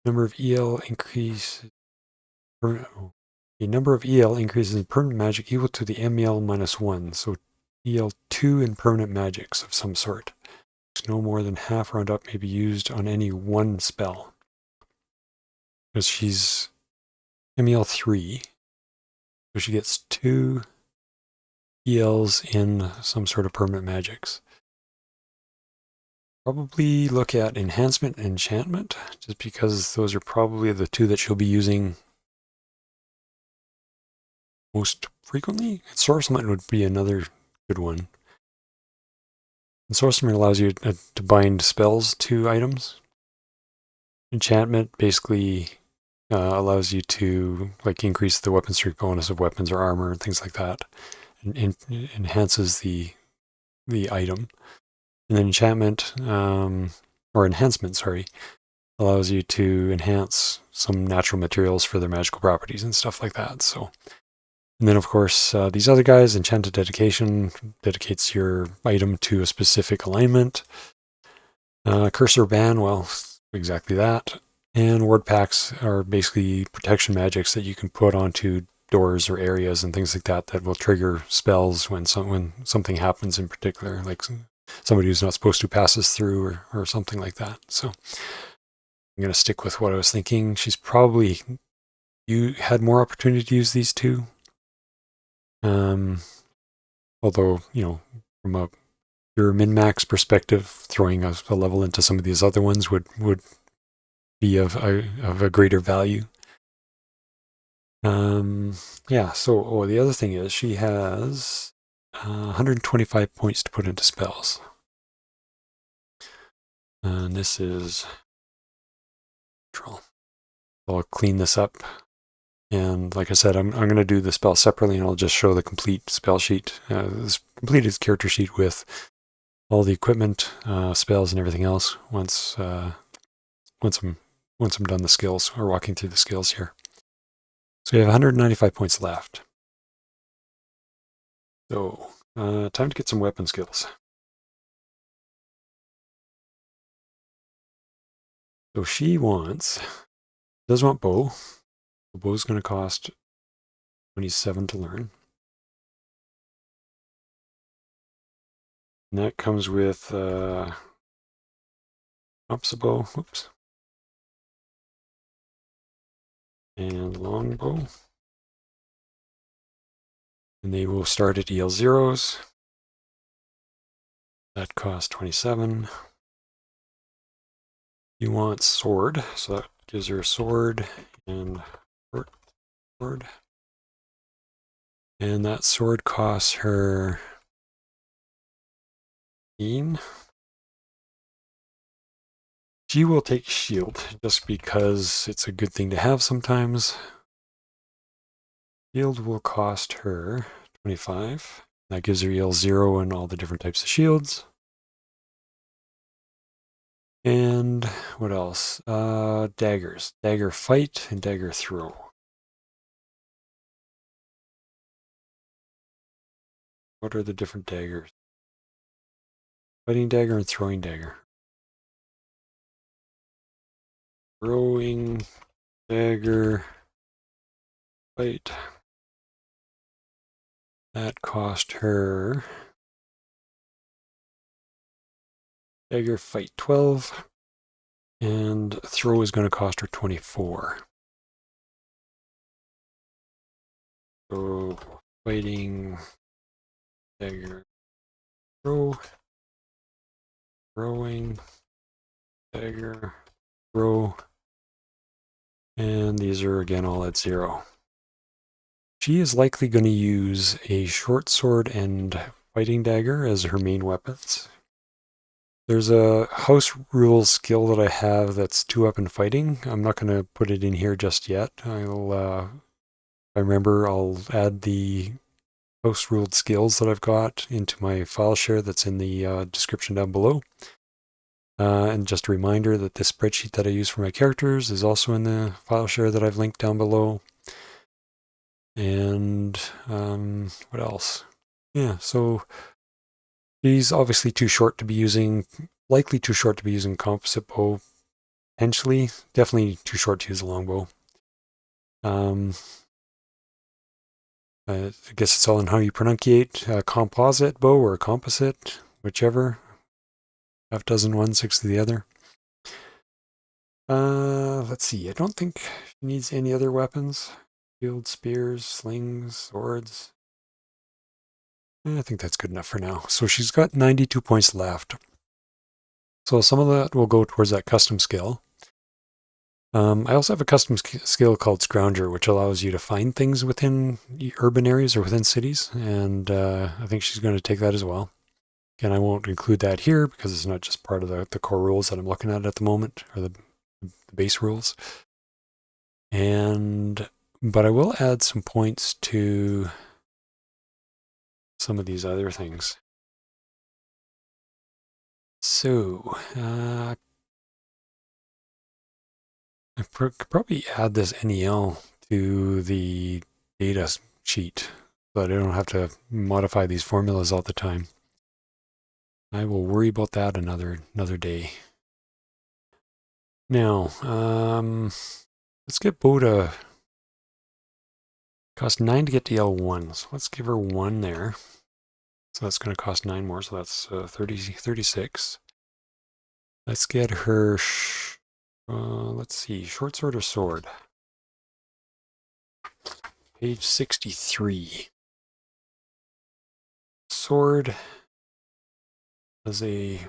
Number of EL increase. The number of EL increases in permanent magic equal to the MEL -1. So EL2 in permanent magics of some sort. no more than half round up may be used on any one spell. Because she's MEL3, so she gets 2 ELs in some sort of permanent magics. Probably look at enhancement and enchantment, just because those are probably the 2 that she'll be using most frequently. Ensorcement would be another good one. Ensorcement allows you to bind spells to items. Enchantment basically allows you to increase the weapon strength bonus of weapons or armor and things like that, and enhances the item. And then enchantment, or enhancement, sorry, allows you to enhance some natural materials for their magical properties and stuff like that. So, and then of course these other guys, enchanted dedication dedicates your item to a specific alignment. Cursor ban, well, exactly that. And ward packs are basically protection magics that you can put onto doors or areas and things like that that will trigger spells when something happens in particular, like somebody who's not supposed to passes through or something like that. So I'm going to stick with what I was thinking. She's probably had more opportunity to use these 2. Although, from a pure min-max perspective, throwing a level into some of these other ones would be of a greater value. Yeah, so the other thing is she has 125 points to put into spells. And this is control. I'll clean this up. And like I said, I'm going to do the spell separately, and I'll just show the complete spell sheet, this completed character sheet with all the equipment, spells, and everything else once I'm done the skills, or walking through the skills here. So we have 195 points left. So time to get some weapon skills. So she does want bow. The bow's going to cost 27 to learn. And that comes with opposite bow, whoops, and longbow. And they will start at EL zeros. That costs 27. You want sword, so that gives her a sword and sword. And that sword costs her 15. She will take shield just because it's a good thing to have sometimes. Shield will cost her 25. That gives her EL 0 and all the different types of shields. And what else? Daggers. Dagger fight and dagger throw. What are the different daggers? Fighting dagger and throwing dagger. Throwing dagger fight. That cost her dagger fight 12. And throw is going to cost her 24. So fighting dagger throw. Throwing dagger throw. And these are again all at 0. She is likely going to use a short sword and fighting dagger as her main weapons. There's a house rules skill that I have that's 2-up in fighting. I'm not going to put it in here just yet. If I remember, I'll add the house ruled skills that I've got into my file share that's in the description down below. And just a reminder that this spreadsheet that I use for my characters is also in the file share that I've linked down below. And what else? Yeah, so she's obviously likely too short to be using composite bow. Potentially, definitely too short to use a longbow. I guess it's all in how you pronunciate composite bow or composite, whichever. half dozen one, 6 of the other. Let's see. I don't think she needs any other weapons. Shield, spears, slings, swords. I think that's good enough for now. So she's got 92 points left. So some of that will go towards that custom skill. I also have a custom skill called Scrounger, which allows you to find things within urban areas or within cities. And I think she's going to take that as well. Again, I won't include that here because it's not just part of the core rules that I'm looking at the moment, or the base rules. But I will add some points to some of these other things. So, I could probably add this NEL to the data sheet, but I don't have to modify these formulas all the time. I will worry about that another day. Now, let's get Bo to cost 9 to get to L1. So let's give her 1 there. So that's going to cost 9 more, so that's 36. Let's get her, let's see, short sword or sword? Page 63. Sword has a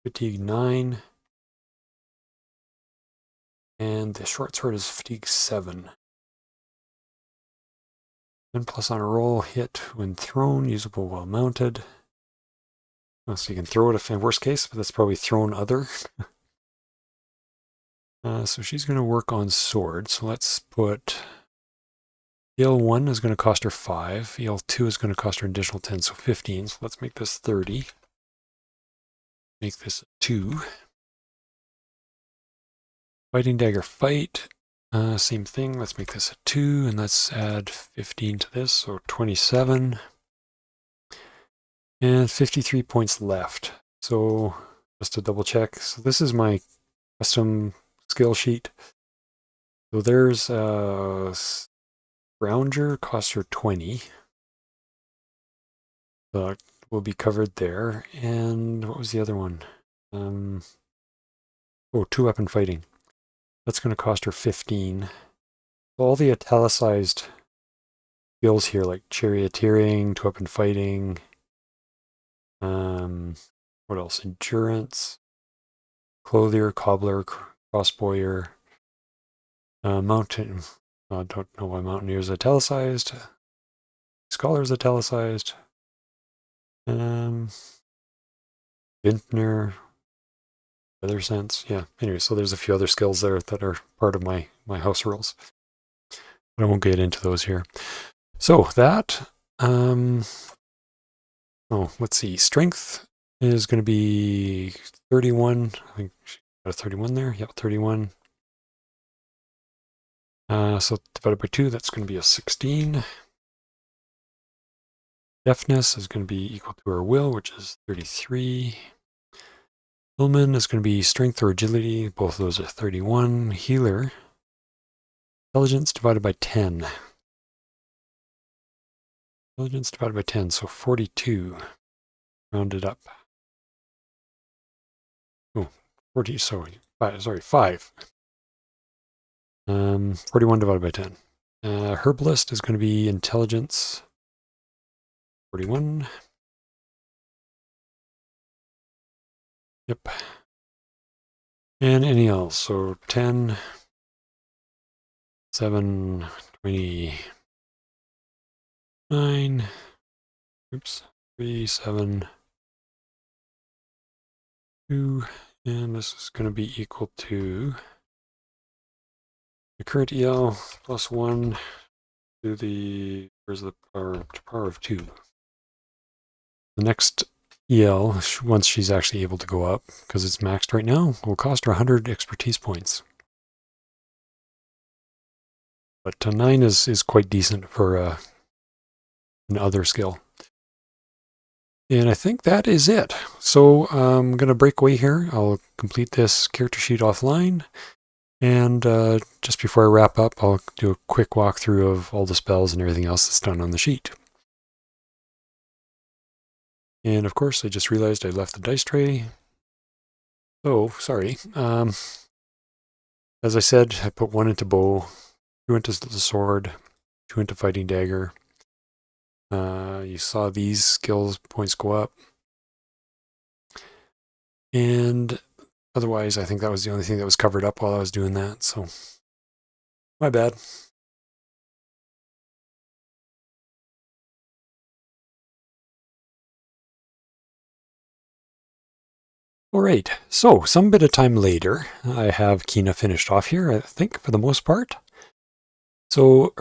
fatigue 9, and the short sword is fatigue 7. 10 plus on a roll, hit when thrown, usable while mounted. So you can throw it if in worst case, but that's probably thrown other. So she's going to work on sword. So let's put EL1 is going to cost her 5. EL2 is going to cost her an additional 10, so 15. So let's make this 30. Make this 2. Fighting dagger fight. Same thing. Let's make this a 2, and let's add 15 to this, so 27. And 53 points left. So just to double check, so this is my custom skill sheet. So there's Scrounger, costs her 20. That will be covered there. And what was the other one? Two weapon fighting. That's going to cost her 15. All the italicized skills here, like charioteering, 2-weapon fighting, what else? Endurance, clothier, cobbler, crossboyer, mountain. I don't know why mountaineer is italicized. Scholar is italicized. Vintner, weather sense. Yeah. Anyway, so there's a few other skills there that are part of my house rules. But I won't get into those here. So that, let's see. Strength is going to be 31. I think she got a 31 there. Yep, 31. So divided by 2, that's going to be a 16. Deafness is going to be equal to her will, which is 33. Hillman is going to be strength or agility. Both of those are 31. Healer, intelligence divided by 10. Intelligence divided by 10, so 42. Rounded up. Oh, 40, sorry, 5. 41 divided by 10. Herbalist is going to be intelligence 41. Yep. And anything else? So 10, 7, 29. Oops. 3, 7, 2. And this is going to be equal to the current EL plus 1 to the, where's the power of 2. The next EL, once she's actually able to go up, because it's maxed right now, will cost her 100 expertise points. But 9 is quite decent for an other skill. And I think that is it. So I'm going to break away here. I'll complete this character sheet offline. And just before I wrap up, I'll do a quick walkthrough of all the spells and everything else that's done on the sheet. And of course, I just realized I left the dice tray So, sorry. As I said, I put 1 into bow, 2 into the sword, 2 into fighting dagger. You saw these skills points go up. And otherwise, I think that was the only thing that was covered up while I was doing that, so my bad. All right, so some bit of time later, I have Keena finished off here, I think, for the most part. So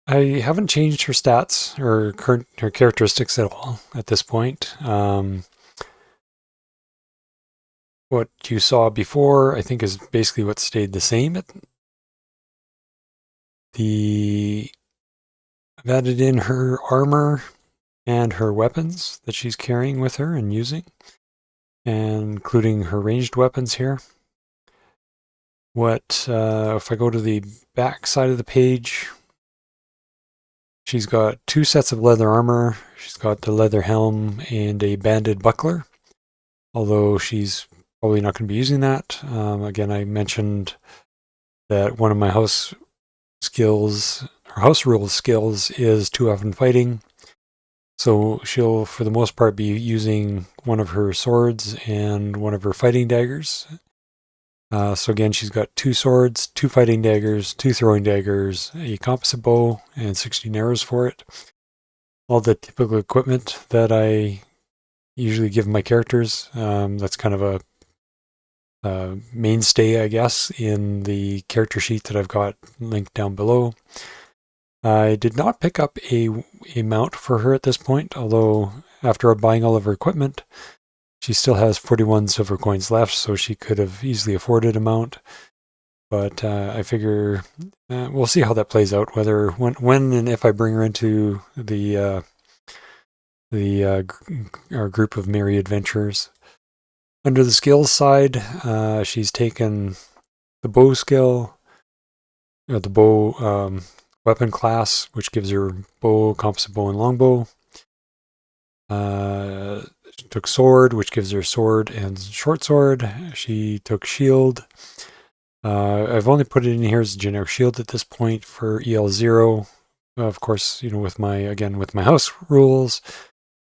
I haven't changed her stats or her characteristics at all at this point. What you saw before, I think, is basically what stayed the same. I've added in her armor and her weapons that she's carrying with her and using, and including her ranged weapons here. If I go to the back side of the page, she's got 2 sets of leather armor. She's got the leather helm and a banded buckler, although she's probably not going to be using that. Again, I mentioned that one of my house rule skills is 2-weapon fighting. So she'll, for the most part, be using one of her swords and one of her fighting daggers. So again, she's got 2 swords, 2 fighting daggers, 2 throwing daggers, a composite bow, and 16 arrows for it. All the typical equipment that I usually give my characters. That's kind of a mainstay, I guess, in the character sheet that I've got linked down below. I did not pick up a mount for her at this point, although after buying all of her equipment, she still has 41 silver coins left, so she could have easily afforded a mount. But I figure we'll see how that plays out, whether when and if I bring her into our group of merry adventurers. Under the skills side, she's taken the bow skill, the bow weapon class, which gives her bow, composite bow, and longbow. She took sword, which gives her sword and short sword. She took shield. I've only put it in here as a generic shield at this point for EL0. Of course, with my house rules,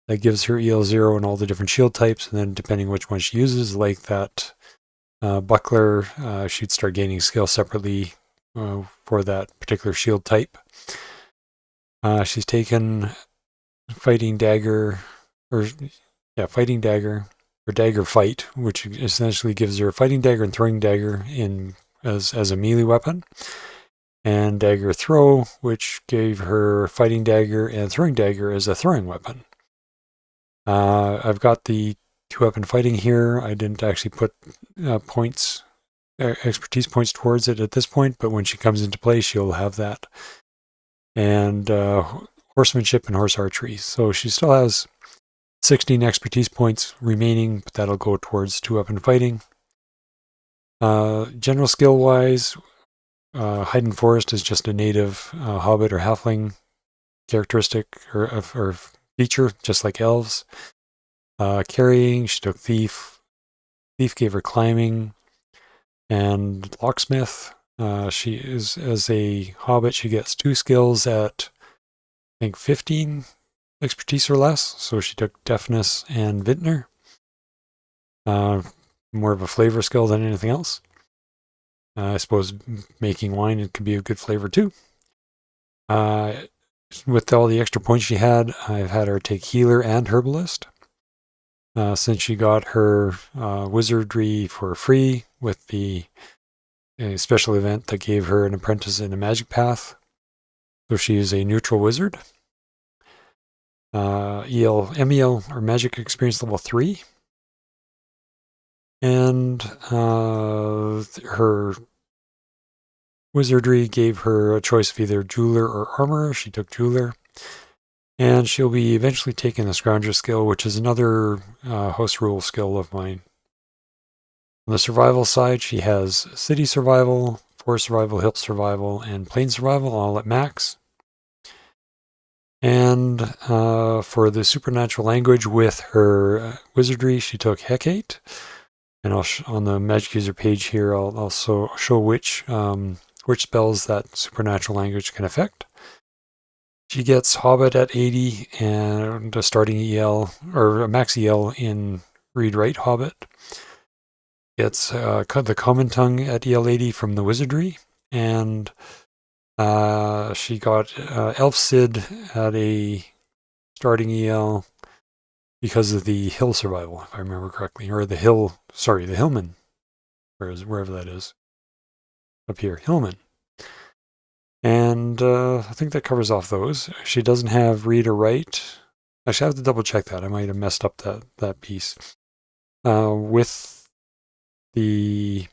that gives her EL0 and all the different shield types, and then depending which one she uses, like that buckler, she'd start gaining skill separately for that particular shield type. She's taken fighting dagger, or dagger fight, which essentially gives her fighting dagger and throwing dagger as a melee weapon, and dagger throw, which gave her fighting dagger and throwing dagger as a throwing weapon. I've got the 2-weapon fighting here. I didn't actually put expertise points towards it at this point, but when she comes into play, she'll have that. And horsemanship and horse archery. So she still has 16 expertise points remaining, but that'll go towards 2-weapon fighting. General skill-wise, Hidden Forest is just a native hobbit or halfling characteristic or feature, just like elves. Carrying, she took thief. Thief gave her climbing and locksmith. She is, as a hobbit, she gets 2 skills at, I think, 15 expertise or less. So she took deafness and vintner. More of a flavor skill than anything else. I suppose making wine, it could be a good flavor too. With all the extra points she had, I've had her take healer and herbalist. Since she got her wizardry for free with the special event that gave her an apprentice in a magic path. So she is a neutral wizard. MEL, or magic experience level 3. And her wizardry gave her a choice of either jeweler or armor. She took jeweler. And she'll be eventually taking the Scrounger skill, which is another host rule skill of mine. On the survival side, she has city survival, forest survival, hill survival, and plain survival, all at max. And for the supernatural language with her wizardry, she took Hecate, And on the magic user page here, I'll also show which spells that supernatural language can affect. She gets Hobbit at 80 and a starting EL, or a max EL in Read-Write Hobbit. Gets the Common Tongue at EL 80 from the Wizardry, and she got Elf Sid at a starting EL because of the Hill Survival, if I remember correctly, or the Hillman, wherever that is, up here, Hillman. And I think that covers off those. She doesn't have Read or Write. Actually, I have to double check that. I might have messed up that piece. With the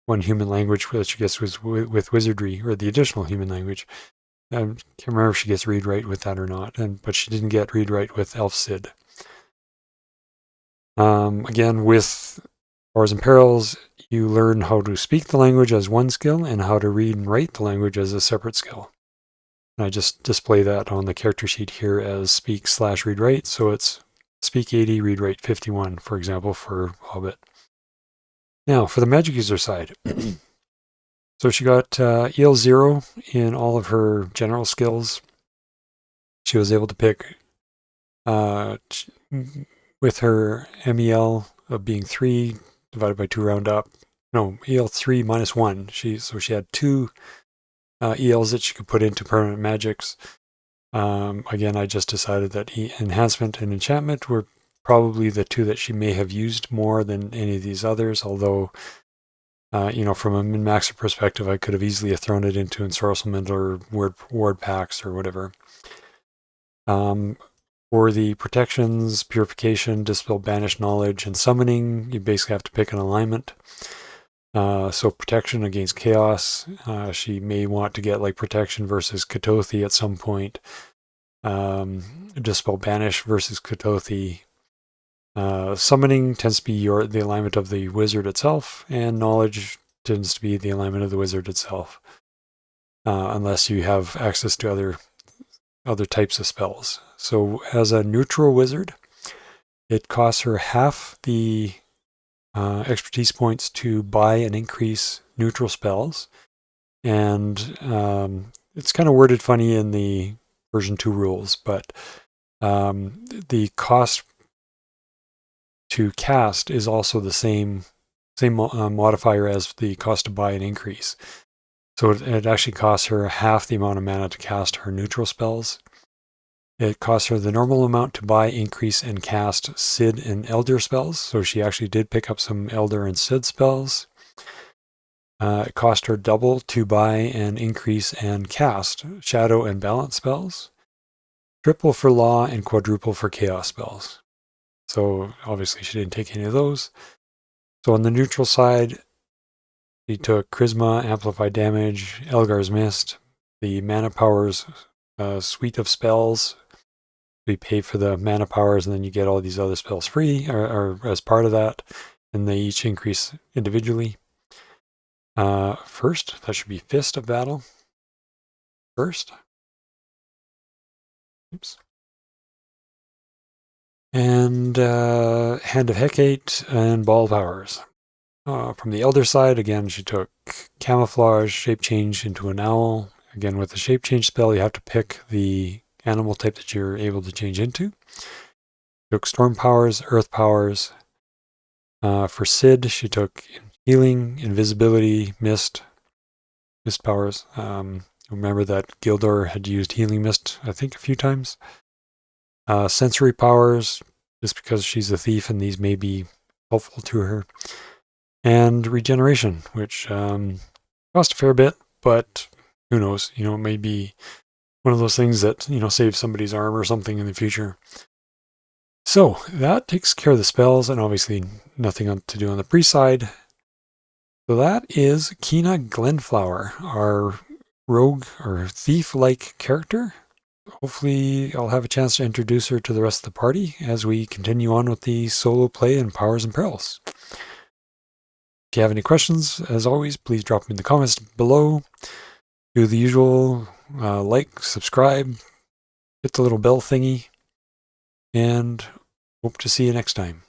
one human language that she gets with Wizardry, or the additional human language. I can't remember if she gets Read-Write with that or not, but she didn't get Read-Write with Elf Sid. Again, with Powers and Perils, you learn how to speak the language as one skill and how to read and write the language as a separate skill. And I just display that on the character sheet here as speak/read-write, so it's speak 80, read-write 51, for example, for Hobbit. Now, for the magic user side. So she got EL 0 in all of her general skills. She was able to pick, with her MEL of being 3 divided by 2 round up. No, EL 3 minus 1. So she had 2 ELs that she could put into permanent magics. Again, I just decided that enhancement and enchantment were probably the 2 that she may have used more than any of these others, although from a min-maxer perspective, I could have easily thrown it into ensorcelment or ward packs or whatever. For the protections, purification, dispel, banish, knowledge, and summoning, you basically have to pick an alignment. So protection against chaos, she may want to get like protection versus Katothi at some point. Dispel, banish versus Katothi. Summoning tends to be the alignment of the wizard itself, and knowledge tends to be the alignment of the wizard itself, unless you have access to other types of spells. So as a neutral wizard, it costs her half the expertise points to buy and increase neutral spells, and it's kind of worded funny in the version 2 rules, but the cost to cast is also the same modifier as the cost to buy and increase. So it actually costs her half the amount of mana to cast her neutral spells. It costs her the normal amount to buy, increase, and cast Sid and Elder spells. So she actually did pick up some Elder and Sid spells. It cost her double to buy and increase and cast Shadow and Balance spells. Triple for Law and quadruple for Chaos spells. So obviously she didn't take any of those. So on the neutral side, she took Charisma, Amplified Damage, Elgar's Mist, the Mana Powers suite of spells. We pay for the mana powers, and then you get all these other spells free, or as part of that, and they each increase individually. First, that should be Fist of Battle. First. Oops. And Hand of Hecate and Ball Powers. From the Elder side, again, she took Camouflage, Shape Change into an Owl. Again, with the Shape Change spell, you have to pick the animal type that you're able to change into. Took Storm Powers, Earth Powers. For Sid, she took Healing, Invisibility, Mist Powers. Remember that Gildor had used Healing Mist, I think, a few times. Sensory Powers, just because she's a thief and these may be helpful to her. And Regeneration, which cost a fair bit, but who knows? It may be one of those things that, saves somebody's arm or something in the future. So that takes care of the spells, and obviously nothing to do on the priest side. So that is Keena Glenflower, our rogue or thief-like character. Hopefully I'll have a chance to introduce her to the rest of the party as we continue on with the solo play in Powers and Perils. If you have any questions, as always, please drop them in the comments below. Do the usual, like, subscribe, hit the little bell thingy, and hope to see you next time.